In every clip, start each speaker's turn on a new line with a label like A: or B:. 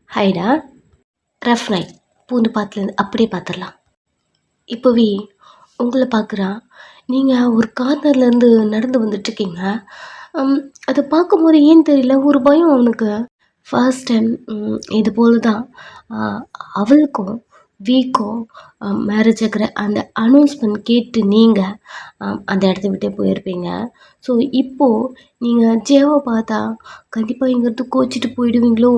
A: ஹைடா rough night பூந்து பார்த்துலேருந்து அப்படியே பார்த்துடலாம். இப்போவே உங்களை பார்க்குறா. நீங்கள் ஒரு கார்னர்லேருந்து நடந்து வந்துட்டுருக்கீங்க. அதை பார்க்கும்போது ஏன்னு தெரியல ஒரு பயம் அவனுக்கு. ஃபர்ஸ்ட் டைம் இது போல தான் அவளுக்கும் வீக்கும் மேரேஜ் ஆகிற அந்த அனௌன்ஸ்மெண்ட் கேட்டு நீங்கள் அந்த இடத்த விட்டே போயிருப்பீங்க. ஸோ இப்போது நீங்கள் ஜேவை பார்த்தா கண்டிப்பாக இங்கேருந்து கோச்சிட்டு போயிடுவீங்களோ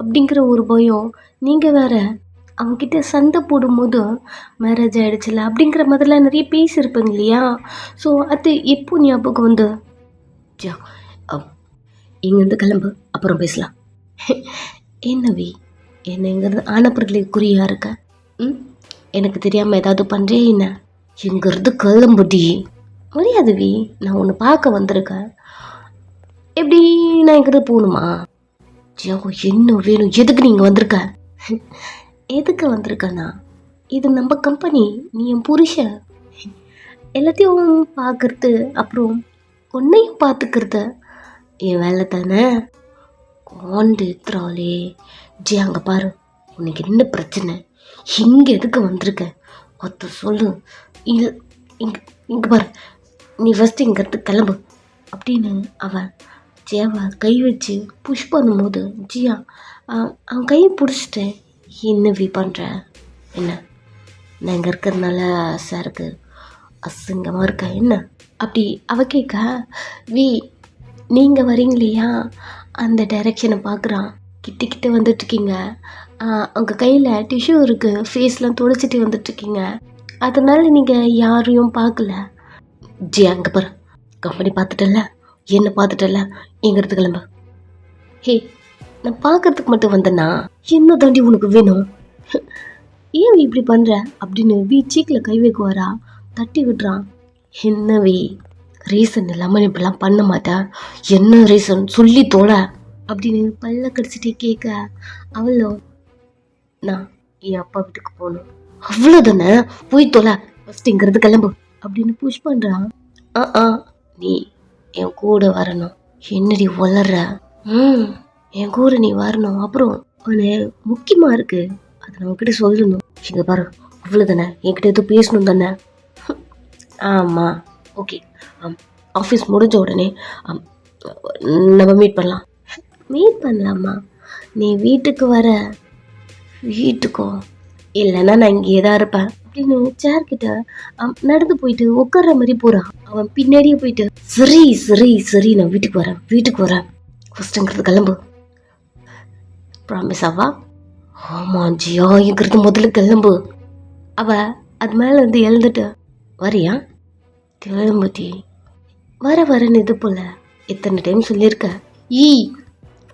A: அப்படிங்கிற ஒரு பயம். நீங்கள் வேறு அவங்கக்கிட்ட சண்டை போடும்போது மேரேஜ் ஆகிடுச்சில்ல அப்படிங்கிற மாதிரிலாம் நிறைய பேசியிருப்பேங்க இல்லையா? ஸோ அது எப்போ ஞாபகம் வந்து ஜா இங்கேருந்து கிளம்பு, அப்புறம் பேசலாம். என்னவி என்னங்கிறது ஆனப்புறத்துல குறியாக இருக்க. எனக்கு தெரியாமல் ஏதாவது பண்ணுறியா என்ன? இங்கேருந்து கிளம்புடி. முடியாதுவி, நான் உன்னை பார்க்க வந்திருக்கேன். எப்படி நான் இங்கேருந்து போகணுமா? ஜோ என்ன வேணும்? எதுக்கு நீங்கள் வந்திருக்க? எதுக்கு வந்திருக்கண்ணா? இது நம்ம கம்பெனி, நீ என் புருஷன். எல்லாத்தையும் பார்க்கறது அப்புறம் உன்னையும் பார்த்துக்கிறது என் வேலை தானே. காண்டு எத்துறாளே ஜி, அங்கே பாரு, உனக்கு என்ன பிரச்சனை? இங்கே எதுக்கு வந்திருக்க? ஒத்து சொல்லு. இது இங்கே பாரு, நீ ஃபஸ்ட்டு இங்கேருந்து கிளம்பு அப்படின்னு அவன் ஜியாவை கை வச்சு புஷ் பண்ணும்போது ஜியா அவன் கையை பிடிச்சிட்டேன். என்னவி பண்ணுற? என்ன நான் இங்கே இருக்கிறதுனால சாருக்கு அசிங்கமாக இருக்கா என்ன? அப்படி அவ கேட்க, வி நீங்கள் வரீங்க இல்லையா அந்த டைரெக்ஷனை பார்க்குறான். கிட்ட வந்துட்டுருக்கீங்க. உங்கள் கையில் டிஷ்யூ இருக்குது, ஃபேஸ்லாம் துடைச்சிட்டு வந்துட்டுருக்கீங்க. அதனால நீங்கள் யாரையும் பார்க்கல. ஜி அங்கே பாரு, கம்பெனி பார்த்துட்டல, என்ன பார்த்துட்டல, எங்கிறது கிளம்ப. ஹே, நான் பார்க்கறதுக்கு மட்டும் வந்தேன்னா என்ன தாண்டி உனக்கு வேணும்? ஏன் இப்படி பண்ணுற அப்படின்னு வி சீக்கில் கை வைக்குவாரா, தட்டி விடுறான். என்னவே ரீசன் இல்லாமல் இப்படிலாம் பண்ண மாட்டேன், என்ன ரீசன் சொல்லி தோல அப்படின்னு பல்ல கடிச்சிட்டே கேட்க, அவளோ நான் என் அப்பா வீட்டுக்கு போகணும், அவ்வளோதானே, போய் தோல, ஃபஸ்ட் இங்கிறது கிளம்பு அப்படின்னு புஷ் பண்ணுறான். நீ என் கூட வரணும். என்னடி வளர்ற? என் கூட நீ வரணும். அப்புறம் அவனு முக்கியமாக இருக்கு, அதை நான் உங்ககிட்ட சொல்லணும். இங்கே பாரு, அவ்வளோதானே, என்கிட்ட எதுவும் பேசணும் தானே? ஆமாம், ஓகே. ஆஃபீஸ் முடிஞ்ச உடனே நம்ம மீட் பண்ணலாம். மீட் பண்ணலாமா? நீ வீட்டுக்கு வர? வீட்டுக்கோ? இல்லைன்னா நான் இங்கே தான் இருப்பேன் அப்படின்னு சேர்கிட்ட நடந்து போயிட்டு உட்கார்ற மாதிரி போகிறான். அவன் பின்னாடியே போயிட்டு சரி சரி சரி நான் வீட்டுக்கு வரேன் ஃபஸ்ட்டுங்கிறது கிளம்பு. ப்ராமிஸ் ஆவா? ஆமாம் ஜியா, இங்கிறது முதல்ல கிளம்பு. அவ அது மேலே இருந்து எழுந்துட்டு வரியா? கிளம்புட்டி. வரேன்னு இது போல எத்தனை டைம் சொல்லியிருக்க.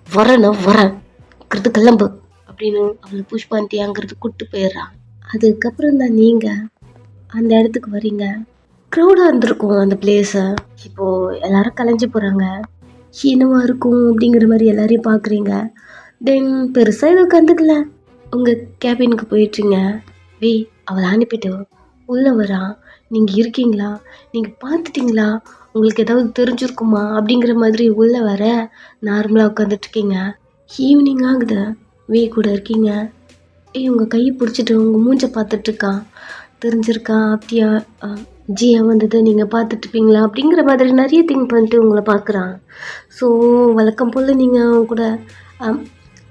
A: வரேன் கிளம்பு அப்படின்னு அவளை புஷ் பண்ணிட்டு அங்கிறது கூப்பிட்டு போயிடுறான். அதுக்கப்புறம் தான் நீங்கள் அந்த இடத்துக்கு வரீங்க. க்ரௌடாக இருந்திருக்கும் அந்த பிளேஸை. இப்போது எல்லாரும் கலைஞ்சி போகிறாங்க. என்னவா இருக்கும் அப்படிங்கிற மாதிரி எல்லாரையும் பார்க்குறீங்க. தென் பெருசாக எதுவும் கண்டுக்கல. உங்கள் கேபினுக்கு போயிட்டுருங்க. அவளை அனுப்பிட்டு உள்ளே வரான். நீங்கள் இருக்கீங்களா, நீங்கள் பார்த்துட்டிங்களா, உங்களுக்கு ஏதாவது தெரிஞ்சிருக்குமா அப்படிங்கிற மாதிரி உள்ளே வர நார்மலாக உட்காந்துட்ருக்கீங்க. ஈவினிங் ஆகுது, கூட இருக்கீங்க. உங்கள் கையை பிடிச்சிட்டு உங்கள் மூஞ்சை பார்த்துட்ருக்கான். தெரிஞ்சிருக்கா அப்படியா ஜியா வந்தது நீங்கள் பார்த்துட்ருப்பீங்களா அப்படிங்கிற மாதிரி நிறைய திங்க் பண்ணிட்டு உங்களை பார்க்குறான். ஸோ வழக்கம் போல் நீங்கள் அவங்க கூட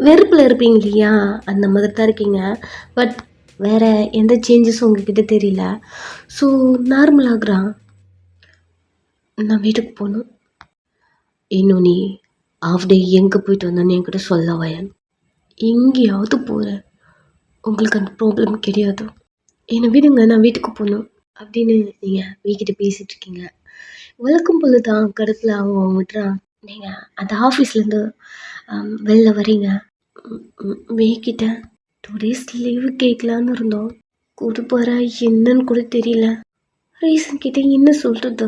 A: வெறுப்பில் இருப்பீங்க இல்லையா, அந்த மாதிரி தான் இருக்கீங்க. பட் வேறு எந்த சேஞ்சஸும் உங்ககிட்ட தெரியல. ஸோ நார்மலாகிறான். நான் வீட்டுக்கு போகணும். இன்னும் நீ ஆஃப் டே எங்கே போயிட்டு வந்தோன்னு என்கிட்ட சொல்ல வயன். எங்கேயாவது போகிறேன், உங்களுக்கு அந்த ப்ராப்ளம் கிடையாது, என்னை விடுங்க, நான் வீட்டுக்கு போகணும் அப்படின்னு நீங்கள் வீக்கிட்ட பேசிகிட்டு இருக்கீங்க. வழக்கம் போல தான் கடுப்பில் அவன் விட்டுறான். நீங்கள் அந்த ஆஃபீஸ்லேருந்து வெளில வரீங்க. வீக்கிட்ட 2 days லீவு கேட்கலான்னு இருந்தோம். கொடுப்பாரா என்னன்னு கூட தெரியல. ரீசன் கிட்டே என்ன சொல்கிறது?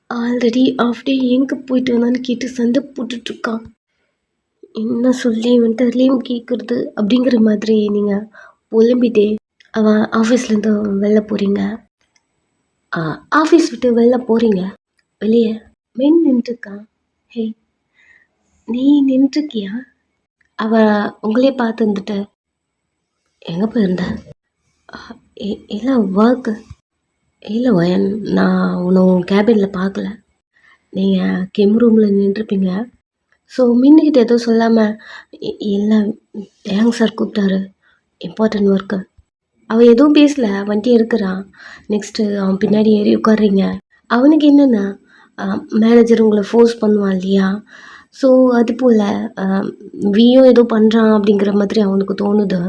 A: ஆல்ரெடி ஆஃப் டே எங்கே போயிட்டு வந்தான்னு கேட்டு சண்டை போட்டுட்ருக்கான். என்ன சொல்லி வந்துட்டு லீவ் கேட்குறது அப்படிங்கிற மாதிரி நீங்கள் புலம்பிட்டே அவன் ஆஃபீஸ்லேருந்து வெளில போகிறீங்க. ஆஃபீஸ் விட்டு வெளில போகிறீங்க. வெளியே மென் நின்றுருக்கான். ஹே, நீ நின்றுருக்கியா? அவள் உங்களே பார்த்து இருந்துட்டு எங்கே போயிருந்த? இல்லை ஒர்க்கு. இல்லை வயன், நான் உன்னை கேபினில் பார்க்கல. நீங்கள் கெம் ரூமில் நின்றுருப்பீங்க. ஸோ மின்னுக்கிட்ட எதுவும் சொல்லாமல் இல்லை ஏங்க சார் கூப்பிட்டாரு இம்பார்ட்டன்ட் ஒர்க்கு. அவன் எதுவும் பேசல, வண்டி எடுக்கிறான். நெக்ஸ்ட்டு அவன் பின்னாடி ஏறி உட்காடுறீங்க. அவனுக்கு என்னென்னா மேனேஜர் உங்களை ஃபோர்ஸ் பண்ணுவான் இல்லையா? ஸோ அது போல் வியும் ஏதோ பண்ணுறான் அப்படிங்கிற மாதிரி அவனுக்கு தோணுது.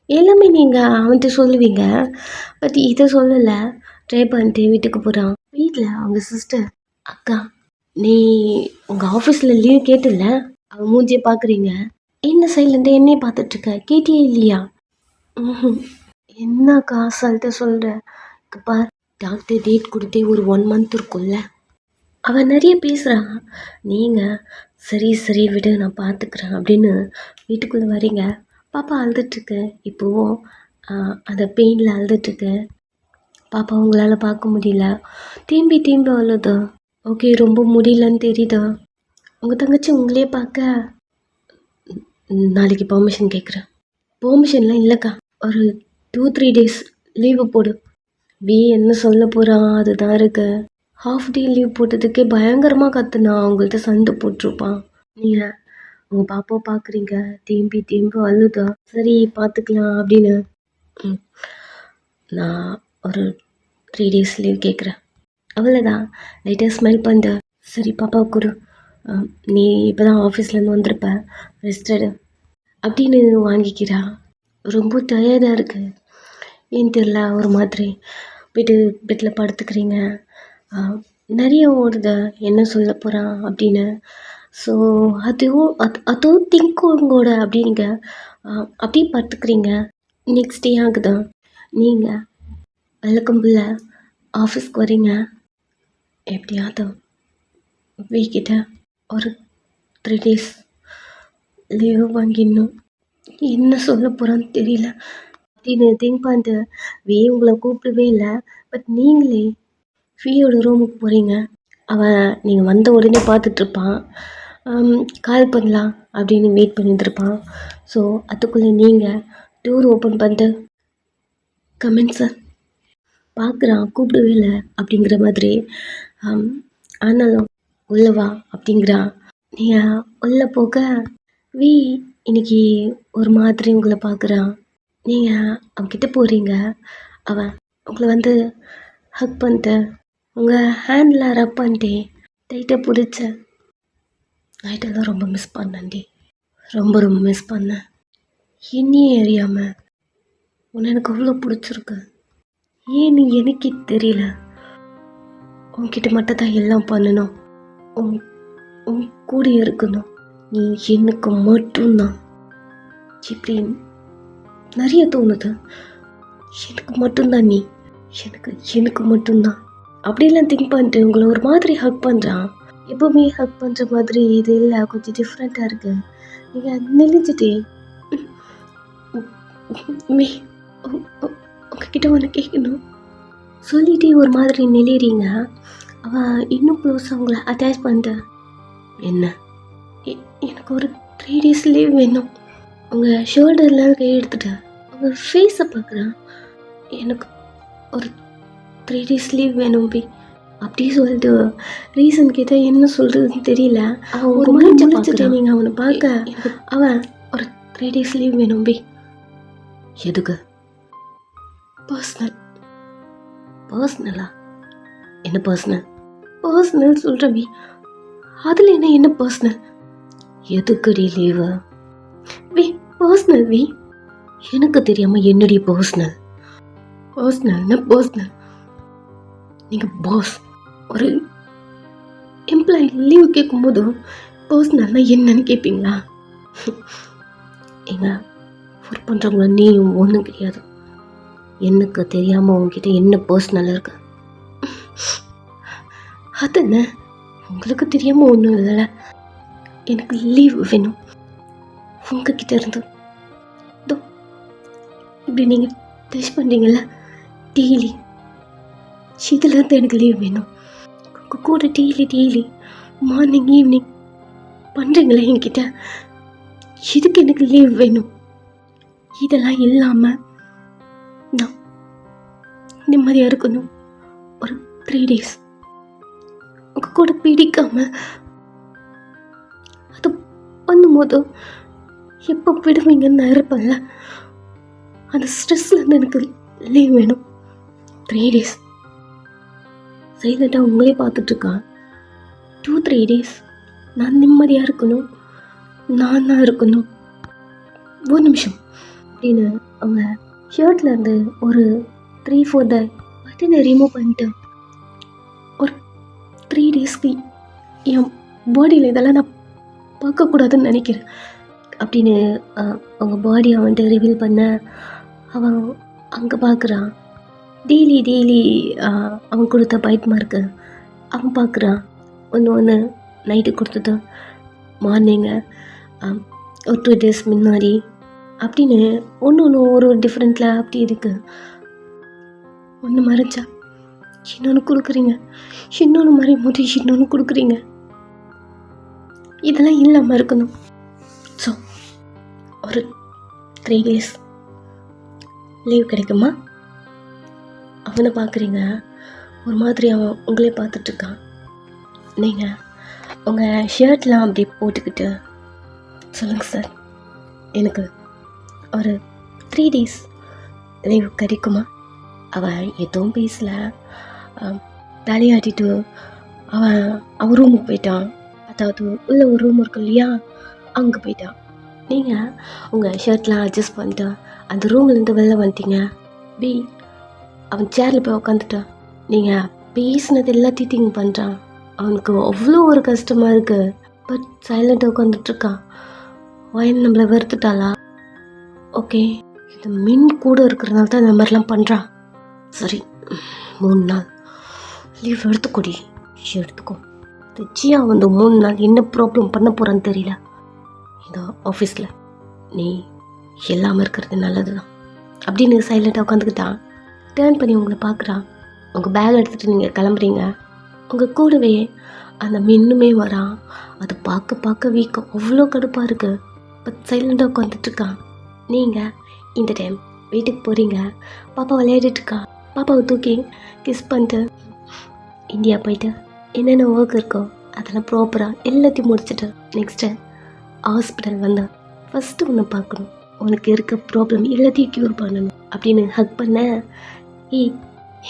A: எல்லாமே நீங்கள் அவன்கிட்ட சொல்லுவீங்க, பட் இதை சொல்லலை. ட்ரை பண்ணிட்டு வீட்டுக்கு போகிறான். வீட்டில் அவங்க சிஸ்டர், அக்கா நீ உங்கள் ஆஃபீஸில் லீவ் கேட்டில்ல, அவன் மூஞ்சியை பார்க்குறீங்க. என்ன சைட்லேருந்து என்னையே பார்த்துட்ருக்க, கேட்டியே இல்லையா? என்னக்கா அசால்ட்ட சொல்கிற? பார், டாக்டர் டேட் கொடுத்தே ஒரு 1 month இருக்கும்ல. அவன் நிறைய பேசுகிறான். நீங்கள் சரி சரி விடு நான் பார்த்துக்கிறேன் அப்படின்னு வீட்டுக்குள்ளே வரீங்க. பாப்பா அழுதுட்டுருக்கு. இப்போவும் அந்த பெயினில் அழுதுட்டுருக்கு. பாப்பா உங்களால் பார்க்க முடியல, திரும்பி திரும்பி அழுது. ஓகே, ரொம்ப முடியலன்னு தெரியுதா? உங்கள் தங்கச்சி உங்களே பார்க்க நாளைக்கு பெர்மிஷன் கேட்குறேன். பெர்மிஷன்லாம் இல்லைக்கா, ஒரு 2-3 days லீவு போடு. என்ன சொல்ல போகிறான் அதுதான் இருக்கு. ஹாஃப் டே லீவ் போட்டதுக்கே பயங்கரமாக கற்றுனா அவங்கள்ட்ட சண்டை போட்டிருப்பான். நீங்கள் உங்கள் பாப்பாவை பார்க்குறீங்க, திரும்பி திரும்பி அழுதா. சரி பார்த்துக்கலாம் அப்படின்னு நான் ஒரு 3 days லீவ் கேட்குறேன். அவ்வளோதான். லைட்டாக ஸ்மைல் பண்ணிட்டு, சரி பாப்பாவை கொடு, நீ இப்போ தான் ஆஃபீஸ்லேருந்து வந்திருப்ப, ரெஸ்டடு அப்படின்னு வாங்கிக்கிறா. ரொம்ப டயர்டாக இருக்குது, ஏன்னு தெரில. ஒரு மாதிரி போய்ட்டு பெட்டில் படுத்துக்கிறீங்க. நிறைய ஓடுது என்ன சொல்ல போகிறான் அப்படின்னு. ஸோ அதுவும் திங்கோட அப்படிங்க அப்படியே படுத்துக்கிறீங்க. நெக்ஸ்ட் டே ஆகுதா, நீங்கள் வழக்கம் போல் ஆஃபீஸ்க்கு வரீங்க. எப்படியாவது வீக்கிட்ட ஒரு 3 days லீவு வாங்கிடணும். என்ன சொல்ல போகிறான்னு தெரியல அப்படின்னு திங்க் பண்ணிட்டு உங்களை கூப்பிடவே இல்லை. பட் நீங்களே ஃபியோட ரூமுக்கு போகிறீங்க. அவன் நீங்கள் வந்த உடனே பார்த்துட்ருப்பான். கால் பண்ணலாம் அப்படின்னு வெயிட் பண்ணிட்டுருப்பான். ஸோ அதுக்குள்ளே நீங்கள் டோர் ஓப்பன் பண்ணிட்டு, கமெண்ட் சார் பார்க்குறான், கூப்பிடவே இல்லை அப்படிங்கிற மாதிரி. ஆனாலும் உள்ளவா அப்படிங்கிறான். நீங்கள் உள்ளே போக இன்னைக்கு ஒரு மாதிரி உங்களை பார்க்குறான். நீங்கள் அவன்கிட்ட போகிறீங்க. அவன் உங்களை வந்து ஹக் பண்ணிட்டு உங்கள் ஹேண்டில் ரப் பண்ணிட்டே டைட்டாக பிடிச்ச. நைட்டெல்லாம் ரொம்ப மிஸ் பண்ணேன்டி, ரொம்ப ரொம்ப மிஸ் பண்ணேன். என்னையே அறியாமல் உன்னை எனக்கு அவ்வளோ பிடிச்சிருக்கு. ஏன்னு எனக்கே தெரியல. உன்கிட்ட மட்டும் தான் எல்லாம் பண்ணணும், உன் கூட இருக்கணும். நீ எனக்கு மட்டும்தான். இப்படி நிறைய தோணுது. எனக்கு மட்டும்தான் நீ, எனக்கு மட்டும்தான் அப்படிலாம் திங்க் பண்ணிட்டு உங்களை ஒரு மாதிரி ஹக் பண்ணுறான். எப்போவுமே ஹக் பண்ணுற மாதிரி இது இல்லை, கொஞ்சம் டிஃப்ரெண்ட்டாக இருக்குது. நீங்கள் நெளிஞ்சிட்டே உங்ககிட்ட ஒன்று கேட்கணும் சொல்லிகிட்டே ஒரு மாதிரி நெளிறீங்க. அவன் இன்னும் க்ளோஸாக உங்களை அட்டாச் பண்ணிட்டு, என்ன எனக்கு ஒரு 3 days லீவ் வேணும். உங்கள் ஷோல்டர்லாம் கை எடுத்துட்டு உங்கள் ஃபேஸை பார்க்குறான். எனக்கு ஒரு 3 days லீவ் வேணும் அப்படி சொல்லிட்டு ரீசன் கேட்டால் என்ன சொல்கிறதுன்னு தெரியல. அவன் ஒரு மாதிரி முடிச்சுட்டு நீங்கள் அவனை பார்க்க, அவன் ஒரு 3 days லீவ் வேணும் எதுக்கு? பர்சனலா? என்ன பர்சனல் சொல்கிறவி, அதில் என்ன பர்சனல்? எதுக்குடி லீவு? பர்சனல் எனக்கு தெரியாமல் என்னுடைய பர்சனல் நீங்கள் பாஸ் ஒரு எம்ப்ளாயி லீவ் கேட்கும்போது பர்சனல்னா என்னன்னு கேட்பீங்களா? எங்க ஒர்க் பண்ணுறவங்கள நீயும் ஒன்றும் கிடையாது. எனக்கு தெரியாமல் உங்ககிட்ட என்ன பர்சனல் இருக்கு? அது என்ன உங்களுக்கு தெரியாமல் ஒன்றும் இல்லைல்ல. எனக்கு லீவ் வேணும் உங்ககிட்ட இருந்து. இப்படி நீங்கள் டெஸ்ட் பண்ணுறீங்கள டெய்லி, இதுலேருந்து எனக்கு லீவ் வேணும். உங்கள் கூட டெய்லி மார்னிங் ஈவினிங் பண்ணுறீங்களா என்கிட்ட? இதுக்கு எனக்கு லீவ் வேணும். இதெல்லாம் இல்லாமல் நான் நிம்மதியாக இருக்கணும். ஒரு 3 days உங்க கூட பிடிக்காம அது பண்ணும்போது எப்போ விடுவீங்கன்னு நான் இருப்பேன்ல, அந்த ஸ்ட்ரெஸ்லேருந்து எனக்கு லீவ் வேணும். 3 days சைலண்டாக உங்களே பார்த்துட்ருக்கான். 2-3 days நான் நிம்மதியாக இருக்கணும், நான் தான் இருக்கணும். ஒரு நிமிஷம் அப்படின்னு அவங்க ஷர்ட்லேருந்து ஒரு 3-4 பட்டனை ரிமூவ் பண்ணிட்டு, ஒரு 3 daysக்கு என் பாடியில் இதெல்லாம் நான் பார்க்கக்கூடாதுன்னு நினைக்கிறேன் அப்படின்னு அவங்க பாடியை வந்துட்டு ரிவீல் பண்ண அவன் அங்கே பார்க்குறான். டெய்லி அவன் கொடுத்த பைட் மார்க்கு அவன் பார்க்குறான். ஒன்று நைட்டு கொடுத்தது மார்னிங்கு ஒரு 2 days முன்னாடி அப்படின்னு ஒன்று ஒரு டிஃப்ரெண்ட்டில் அப்படி இருக்குது. ஒன்று மறைச்சா இன்னொன்று கொடுக்குறீங்க, இன்னொன்று மறையும் போது இன்னொன்று கொடுக்குறீங்க. இதெல்லாம் இல்லாமல் இருக்கணும். ஸோ ஒரு 3 days லீவ் கிடைக்குமா? அவனை பார்க்குறீங்க, ஒரு மாதிரி அவன் உங்களே பார்த்துட்ருக்கான். நீங்கள் உங்கள் ஷர்ட்லாம் அப்படி போட்டுக்கிட்டு சொல்லுங்கள் சார், எனக்கு ஒரு 3 days லீவ் கிடைக்குமா? அவன் எதுவும் பேசல. தலையாட்டிட்டு அவன் ரூமுக்கு போயிட்டான். அதாவது உள்ள ஒரு ரூம் இருக்கு இல்லையா, அங்கே போயிட்டான். நீங்கள் உங்கள் ஷர்ட்லாம் அட்ஜஸ்ட் பண்ணிட்டு அந்த ரூம்லேருந்து வெளில வந்துட்டீங்க. அவன் சேரில் போய் உக்காந்துட்டான். நீங்கள் பேசினது எல்லாத்தையும் திங்க் பண்ணுறான். அவனுக்கு அவ்வளோ ஒரு கஷ்டமாக இருக்குது. பட் சைலண்ட்டாக உட்காந்துட்ருக்கான். வயன் நம்மளை வெறுத்துட்டாளா? ஓகே, இந்த மின் கூட இருக்கிறதுனால தான் இந்த மாதிரிலாம் பண்ணுறான். சரி, 3 நாள் லீவ் எடுத்துக்கோ. ஜியா வந்து 3 நாள் என்ன ப்ராப்ளம் பண்ண போகிறான்னு தெரியல. இந்த ஆஃபீஸில் நீ எல்லாமே இருக்கிறது நல்லது தான் அப்படின்னு சைலண்ட்டாக உட்காந்துக்கிட்டான். டேர்ன் பண்ணி உங்களை பார்க்குறான். உங்கள் பேக் எடுத்துகிட்டு நீங்கள் கிளம்புறீங்க. உங்கள் கூடவே அந்த மின்னுமே வரான். அது பார்க்க வீக்கம் அவ்வளோ கடுப்பாக இருக்குது. பட் சைலண்டாக உட்காந்துட்ருக்கான். நீங்கள் இந்த டைம் வீட்டுக்கு போகிறீங்க. பாப்பா விளையாடிட்டுருக்கா. பாப்பாவை தூக்கி கிஸ் பண்ணிட்டு இந்தியா போயிட்டு என்னென்ன ஒர்க் இருக்கோ அதெல்லாம் ப்ராப்பராக எல்லாத்தையும் முடிச்சுட்டு நெக்ஸ்ட்டு ஹாஸ்பிட்டல் வந்தால் ஃபஸ்ட்டு உன்னை பார்க்கணும். உனக்கு இருக்க ப்ராப்ளம் எல்லாத்தையும் க்யூர் பண்ணணும் அப்படின்னு ஹக் பண்ண,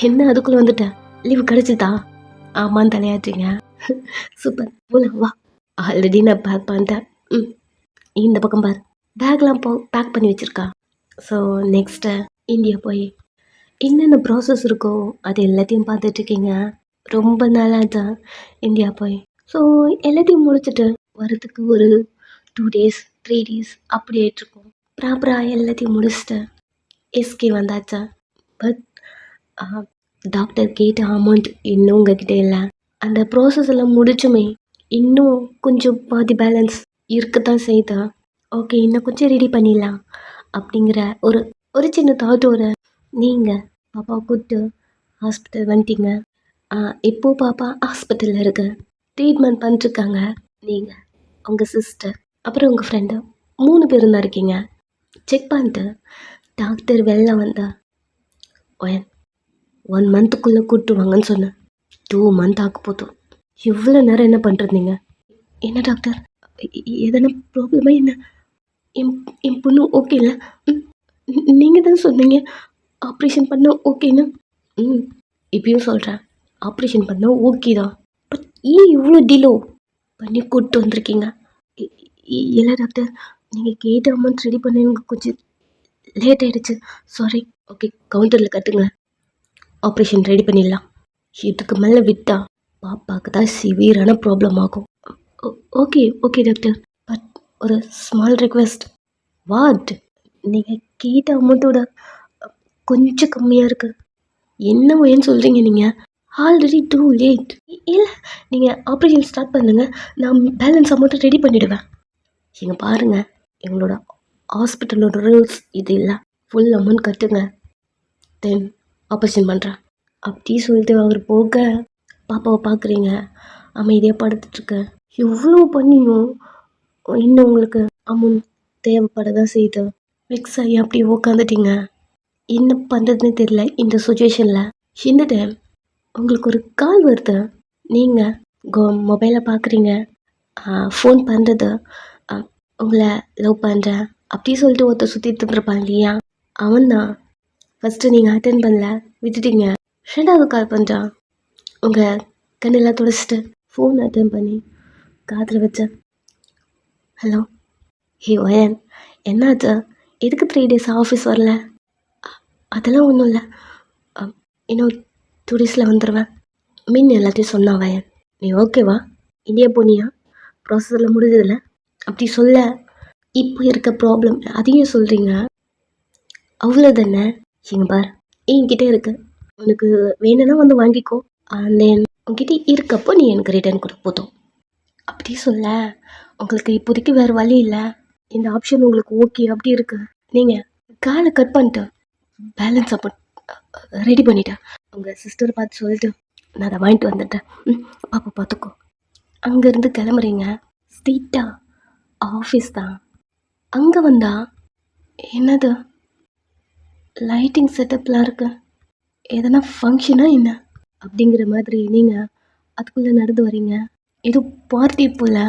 A: என்ன அதுக்குள்ளே வந்துட்டேன், லீவு கிடச்சிதா? ஆமான்னு தலையாட்டுறீங்க. சூப்பர், போலாம் வா. ஆல்ரெடி நான் பேக் பண்ணிட்டேன். இந்த பக்கம் பார், பேக்லாம் பேக் பண்ணி வச்சுருக்கா. ஸோ நெக்ஸ்ட்டு இந்தியா போய் என்னென்ன ப்ராசஸ் இருக்கோ அது எல்லாத்தையும் பார்த்துட்ருக்கீங்க. ரொம்ப நாளாக தான் இந்தியா போய். ஸோ எல்லாத்தையும் முடிச்சுட்டு வரதுக்கு ஒரு 2 days 3 days அப்படி ஆகிட்ருக்கோம். ப்ராப்பராக எல்லாத்தையும் முடிச்சுட்டு எஸ்கே வந்தாச்சா. பட் டாக்டர் கேட்ட அமௌண்ட் இன்னும் உங்ககிட்ட இல்லை. அந்த ப்ராசஸ் எல்லாம் முடிச்சுமே இன்னும் கொஞ்சம் பாதி பேலன்ஸ் இருக்கத்தான் செய்தா. ஓகே, இன்னும் கொஞ்சம் ரெடி பண்ணிடலாம் அப்படிங்கிற ஒரு சின்ன தாட்டோட நீங்கள் பாப்பாவை கூப்பிட்டு ஹாஸ்பிட்டல் வந்துட்டீங்க. இப்போது பாப்பா ஹாஸ்பிட்டலில் இருக்க ட்ரீட்மெண்ட் பண்ணிட்டுருக்காங்க. நீங்கள் உங்கள் சிஸ்டர் அப்புறம் உங்கள் ஃப்ரெண்டு 3 பேரும் தான் இருக்கீங்க. செக் பண்ணிட்டு டாக்டர் வெளில வந்தா 1 monthக்குள்ளே கூப்பிட்டுவாங்கன்னு சொன்னேன். 2 month ஆக போதும். இவ்வளோ நேரம் என்ன பண்ணுறீங்க? என்ன டாக்டர், எதனா ப்ராப்ளமா என்ன? என் பொண்ணு ஓகே இல்லை? நீங்கள் தான் சொன்னீங்க ஆப்ரேஷன் பண்ண ஓகேன்னு. இப்பயும் சொல்கிறேன், ஆப்ரேஷன் பண்ண ஓகே தான். பட் ஏன் இவ்வளோ டிலோ பண்ணி கூப்பிட்டு வந்திருக்கீங்க? இல்லை டாக்டர், நீங்கள் கேட்ட அமௌண்ட் ரெடி பண்ணவங்க கொஞ்சம் லேட் ஆகிடுச்சு, சாரி. ஓகே, கவுண்டரில் கட்டுங்க, ஆப்ரேஷன் ரெடி பண்ணிடலாம். இதுக்கு மேலே விட்டா பாப்பாவுக்கு தான் சிவியரான ப்ராப்ளம் ஆகும். ஓகே டாக்டர், பட் ஒரு ஸ்மால் ரெக்வெஸ்ட். வாட்? நீங்கள் கேட்ட அமௌண்ட்டோட கொஞ்சம் கம்மியாக இருக்குது. என்ன வேணும்னு சொல்கிறீங்க நீங்கள்? Already too late. இல்லை, நீங்கள் ஆப்ரேஷன் ஸ்டார்ட் பண்ணுங்கள், நான் பேலன்ஸ் அமௌண்ட்டை ரெடி பண்ணிவிடுவேன். இங்கே பாருங்கள், எங்களோட ஹாஸ்பிட்டலோட ரூல்ஸ் இது இல்லை. ஃபுல் அமௌண்ட் கட்டுங்க, தென் ஆப்ரேஷன் பண்ணுறேன் அப்படி சொல்லிட்டு அவர் போக பாப்பாவை பார்க்குறீங்க, அமைதியாக படுத்துட்ருக்க. எவ்வளோ பண்ணியும் இன்னும் உங்களுக்கு அமௌண்ட் தேவைப்பட தான் செய்யுது. வெக்ஸ் ஆகி அப்படியே உக்காந்துட்டீங்க. என்ன பண்ணுறதுன்னு தெரியல இந்த சுச்சுவேஷனில். இந்த டைம் உங்களுக்கு ஒரு கால் வருது. நீங்கள் மொபைலை பார்க்குறீங்க. ஃபோன் பண்ணுறது, உங்களை லவ் பண்ணுறேன் அப்படி சொல்லிட்டு ஒருத்தர் சுற்றிட்டு இருப்பான் இல்லையா, அவன் தான். ஃபஸ்ட்டு நீங்கள் அட்டென்ட் பண்ணல, விட்டுட்டீங்க. ரெண்டாவது கால் பண்ணுறான். உங்கள் கண்ணெல்லாம் துடைச்சிட்டு ஃபோன் அட்டன் பண்ணி காதில் வச்சேன். ஹலோ, ஹே வயன், என்னாச்சு? எதுக்கு 3 days ஆஃபீஸ் வரல? அதெல்லாம் ஒன்றும் இல்லை, இன்னும் 2 days வந்துடுவேன். மீன் எல்லாத்தையும் சொன்னான் வயன். நீ ஓகேவா? இந்தியா போனியா? ப்ராசஸில் முடிஞ்சதில்ல அப்படி சொல்ல. இப்போ இருக்க ப்ராப்ளம் அதையும் சொல்கிறீங்க, அவ்வளோதானே? எங்க பார், என்கிட்ட இருக்கு, உனக்கு வேணும்னா வந்து வாங்கிக்கோ. அண்ட் தென் உங்ககிட்ட இருக்கப்போ நீ எனக்கு ரிட்டர்ன் கொடு போதும். அப்படி சொல்ல, உங்களுக்கு இப்போதைக்கு வேறு வழி இல்லை, இந்த ஆப்ஷன் உங்களுக்கு ஓகே அப்படி இருக்கு. நீங்கள் காலை கட் பண்ணிட்டு பேலன்ஸ் அப்போ ரெடி பண்ணிட்டேன். உங்கள் சிஸ்டர் பார்த்து சொல்லிட்டு நான் அதை வாங்கிட்டு வந்துட்டேன். பாப்பா பார்த்துக்கோ. அங்கேருந்து கிளம்புறீங்க. ஸ்ட்ரீட்டாக ஆஃபீஸ் தான். அங்கே வந்தா என்னது லைட்டிங் செட்டப்லாம் இருக்கு, எதனா ஃபங்க்ஷனா என்ன அப்படிங்கிற மாதிரி நீங்கள் அதுக்குள்ளே நடந்து வரீங்க. ஏதோ பார்ட்டி போல்.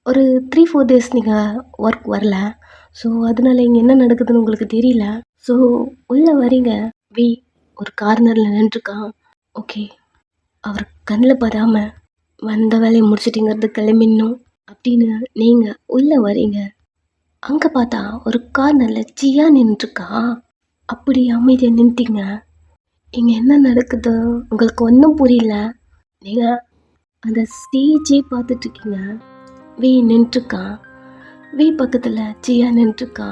A: ஒரு 3-4 days நீங்கள் ஒர்க் வரல, ஸோ அதனால இங்கே என்ன நடக்குதுன்னு உங்களுக்கு தெரியல. ஸோ உள்ளே வரீங்க. வி ஒரு கார்னரில் நின்றுருக்கான். ஓகே, அவர் கண்ணில் படாமல் வந்த வேலையை முடிச்சிட்டிங்கிறது கிளம்பிடணும் அப்படின்னு நீங்கள் உள்ளே வரீங்க. அங்கே பார்த்தா ஒரு கார்னரில் ஜியா நின்றுருக்கா. அப்படி அமைதியாக நின்றுட்டீங்க. இங்கே என்ன நடக்குது உங்களுக்கு ஒன்றும் புரியல. நீங்கள் அந்த ஸ்டேஜே பார்த்துட்ருக்கீங்க. வி நின்றுருக்கா. வி பக்கத்தில் ஜியா நின்றுருக்கா.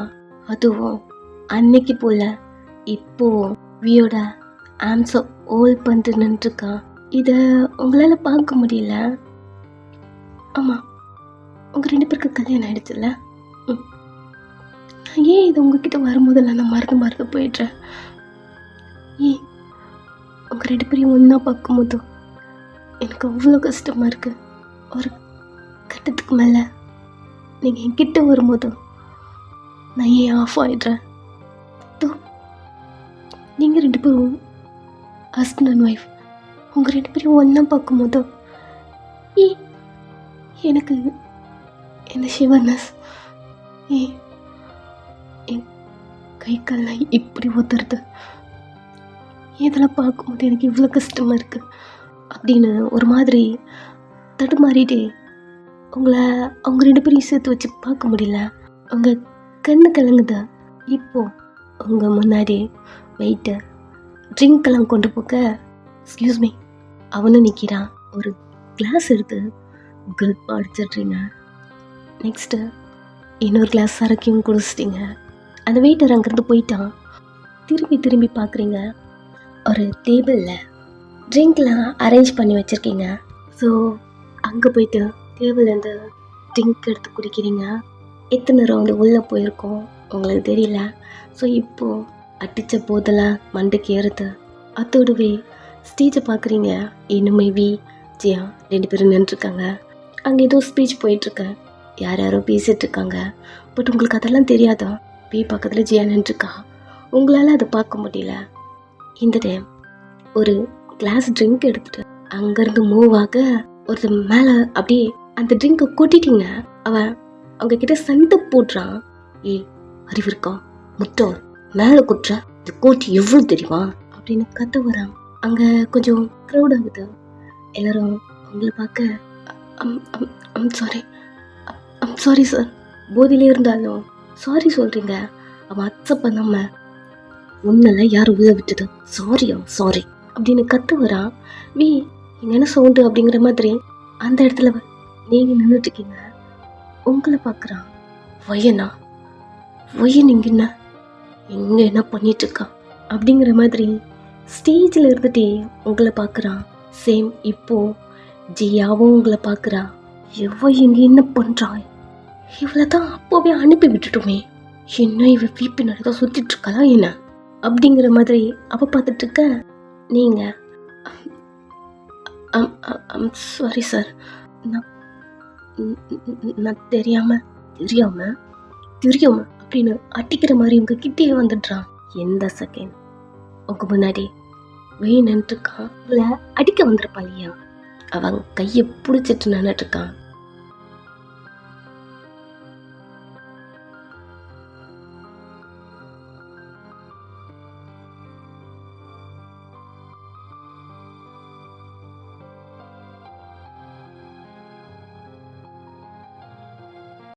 A: அதுவும் அன்னைக்கு போல் இப்போ வியோட ஆம்ஸை ஹோல்ட் பண்ணிட்டு நின்றுருக்கா. இதை உங்களால் பார்க்க முடியல. ஆமாம், உங்கள் 2 பேருக்கு கல்யாணம் ஆகிடுச்சுல்ல. ஏன் இது உங்ககிட்ட வரும்போதெல்லாம் நான் மறந்து போயிடுறேன். ஏன் உங்கள் 2 பேரையும் ஒன்றா பார்க்கும்போது எனக்கு அவ்வளோ கஷ்டமாக இருக்குது. ஒரு கட்டத்துக்கு மேலே நீங்கள் என்கிட்ட வரும்போது நான் ஏன் ஆஃப் ஆகிடுறேன். நீங்கள் 2 பேரும் ஹஸ்பண்ட் அண்ட் ஒய்ஃப், உங்கள் 2 பேரையும் ஒன்றா பார்க்கும்போது ஏன் எனக்கு என்ன ஷிவர்னஸ், ஏன் என் கை கால்லாம் இப்படி ஒத்துறது, இதெல்லாம் பார்க்கும்போது எனக்கு இவ்வளோ கஷ்டமாக இருக்குது அப்படின்னு ஒரு மாதிரி தடுமாறிட்டே உங்களை அவங்க 2 பேரையும் சேர்த்து வச்சு பார்க்க முடியல. உங்கள் கண்ணு கலங்குதா. இப்போது உங்கள் முன்னாடி வெயிட்டு ட்ரிங்க்கெல்லாம் கொண்டு போக, எக்ஸ்கியூஸ் மீ, அவனும் நிற்கிறான். ஒரு கிளாஸ் எடுத்து கல்ப் அடிச்சிட்றீங்க. நெக்ஸ்ட்டு இன்னொரு கிளாஸ் சரக்கையும் குடிச்சிட்டிங்க. அந்த வெயிட்டர் அங்கேருந்து போயிட்டான். திரும்பி பார்க்குறீங்க. ஒரு டேபிளில் ட்ரிங்க்லாம் அரேஞ்ச் பண்ணி வச்சுருக்கீங்க. ஸோ அங்கே போயிட்டு டேபிள்லேருந்து ட்ரிங்க் எடுத்து குடிக்கிறீங்க. எத்தனை ரவுண்டு உள்ளே போயிருக்கோம் உங்களுக்கு தெரியல. ஸோ இப்போது அடித்த போதெல்லாம் மண்டைக்கு ஏறுது. அதோடவே ஸ்டேஜை பார்க்குறீங்க. இன்னுமே வி ஜியா 2 பேரும் நின்றுருக்காங்க. அங்கே ஏதோ ஸ்பீச் போயிட்டுருக்கு, யாரோ பேசிகிட்ருக்காங்க. பட் உங்களுக்கு அதெல்லாம் தெரியாதா. வி பக்கத்தில் ஜியா நின்றுருக்கா. உங்களால் அதை பார்க்க முடியல. இந்த டைம் ஒரு கிளாஸ் ட்ரிங்க் எடுத்துகிட்டு அங்கேருந்து மூவ் ஆக ஒருத்தர் மேலே அப்படியே அந்த ட்ரிங்கை கொட்டிட்டீங்க. அவன் அவங்க கிட்ட சண்டை போடுறான். ஏய், அறிவு இருக்கா முத்தம், மேலே கொட்டுற, இந்த கோட்டி எவ்வளோ தெரியுமா அப்படின்னு கத்த வரான். அங்கே கொஞ்சம் க்ரௌட் ஆகுது. எல்லாரும் அவங்கள பார்க்க ஐம் சாரி சார், போதிலே இருந்தாலும் சாரி சொல்கிறீங்க. அவன் அக்செப்ட் பண்ணாம ஒன்னெல்லாம் யாரும் உள்ள விட்டுது, சாரி அப்படின்னு கத்து வரான். வி இங்கே என்ன சவுண்டு அப்படிங்கிற மாதிரி அந்த இடத்துல நீங்கள் நின்றுட்டுருக்கீங்க. உங்களை பார்க்குறான். வயன் இங்கே என்ன பண்ணிட்டுருக்கா அப்படிங்கிற மாதிரி ஸ்டேஜில் இருந்துகிட்டே உங்களை பார்க்குறான். சேம் இப்போது ஜியாவும் உங்களை பார்க்குறா. இங்கே என்ன பண்ணுறான், இவளை தான் அப்போவே அனுப்பி விட்டுட்டோமே, இன்னும் இவ வீப்பி நடக்க சுற்றிட்டுருக்கா என்ன அப்படிங்கிற மாதிரி அவள் பார்த்துட்ருக்க. நீங்கள் சாரி சார், நான் தெரியாமல் தெரியும் அப்படின்னு அடிக்கிற மாதிரி உங்க கிட்டே வந்துடுறான். எந்த செகண்ட் உங்க முன்னாடி வேணுன்ட்டு இருக்கான், உங்களை அடிக்க வந்திருப்பா இல்லையா, அவன் கையை பிடிச்சிட்டு நின்றுட்டு இருக்கான்.